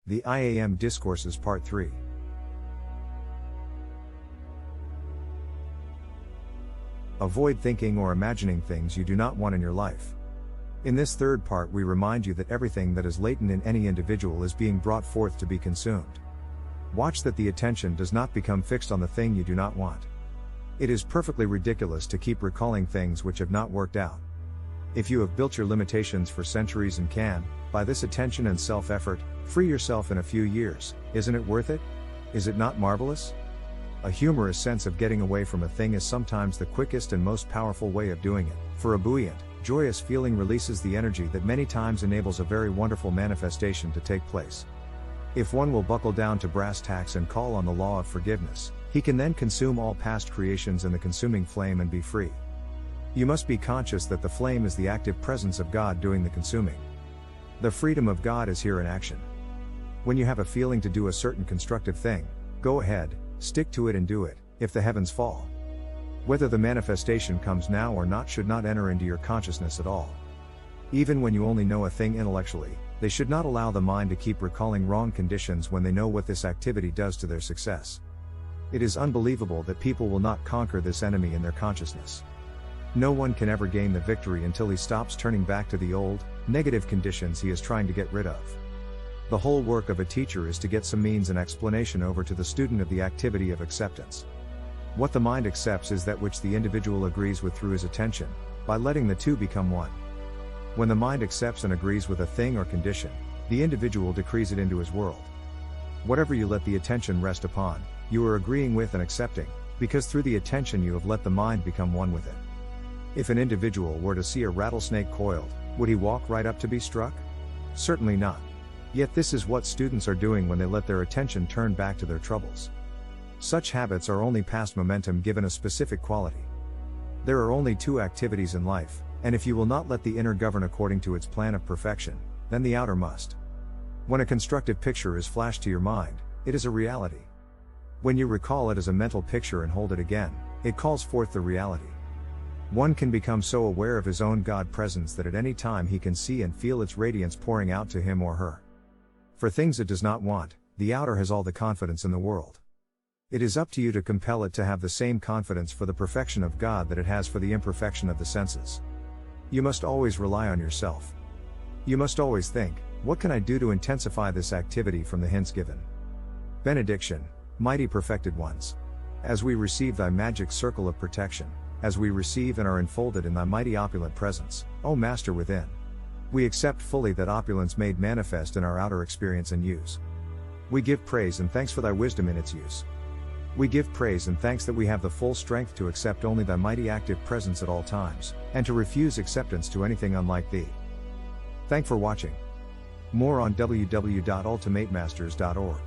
The IAM Discourses Part 3. Avoid thinking or imagining things you do not want in your life. In this third part, we remind you that everything that is latent in any individual is being brought forth to be consumed. Watch that the attention does not become fixed on the thing you do not want. It is perfectly ridiculous to keep recalling things which have not worked out. If you have built your limitations for centuries and can, by this attention and self-effort, free yourself in a few years, isn't it worth it? Is it not marvelous? A humorous sense of getting away from a thing is sometimes the quickest and most powerful way of doing it, for a buoyant, joyous feeling releases the energy that many times enables a very wonderful manifestation to take place. If one will buckle down to brass tacks and call on the law of forgiveness, he can then consume all past creations in the consuming flame and be free. You must be conscious that the flame is the active presence of God doing the consuming. The freedom of God is here in action. When you have a feeling to do a certain constructive thing, go ahead, stick to it and do it, if the heavens fall. Whether the manifestation comes now or not should not enter into your consciousness at all. Even when you only know a thing intellectually, they should not allow the mind to keep recalling wrong conditions when they know what this activity does to their success. It is unbelievable that people will not conquer this enemy in their consciousness. No one can ever gain the victory until he stops turning back to the old, negative conditions he is trying to get rid of. The whole work of a teacher is to get some means and explanation over to the student of the activity of acceptance. What the mind accepts is that which the individual agrees with through his attention, by letting the two become one. When the mind accepts and agrees with a thing or condition, the individual decrees it into his world. Whatever you let the attention rest upon, you are agreeing with and accepting, because through the attention you have let the mind become one with it. If an individual were to see a rattlesnake coiled, would he walk right up to be struck? Certainly not. Yet this is what students are doing when they let their attention turn back to their troubles. Such habits are only past momentum given a specific quality. There are only two activities in life, and if you will not let the inner govern according to its plan of perfection, then the outer must. When a constructive picture is flashed to your mind, it is a reality. When you recall it as a mental picture and hold it again, it calls forth the reality. One can become so aware of his own God presence that at any time he can see and feel its radiance pouring out to him or her. For things it does not want, the outer has all the confidence in the world. It is up to you to compel it to have the same confidence for the perfection of God that it has for the imperfection of the senses. You must always rely on yourself. You must always think, what can I do to intensify this activity from the hints given? Benediction, mighty perfected ones. As we receive thy magic circle of protection, as we receive and are enfolded in thy mighty opulent presence, O Master within. We accept fully that opulence made manifest in our outer experience and use. We give praise and thanks for thy wisdom in its use. We give praise and thanks that we have the full strength to accept only thy mighty active presence at all times, and to refuse acceptance to anything unlike thee. Thank for watching. More on www.ultimatemasters.org.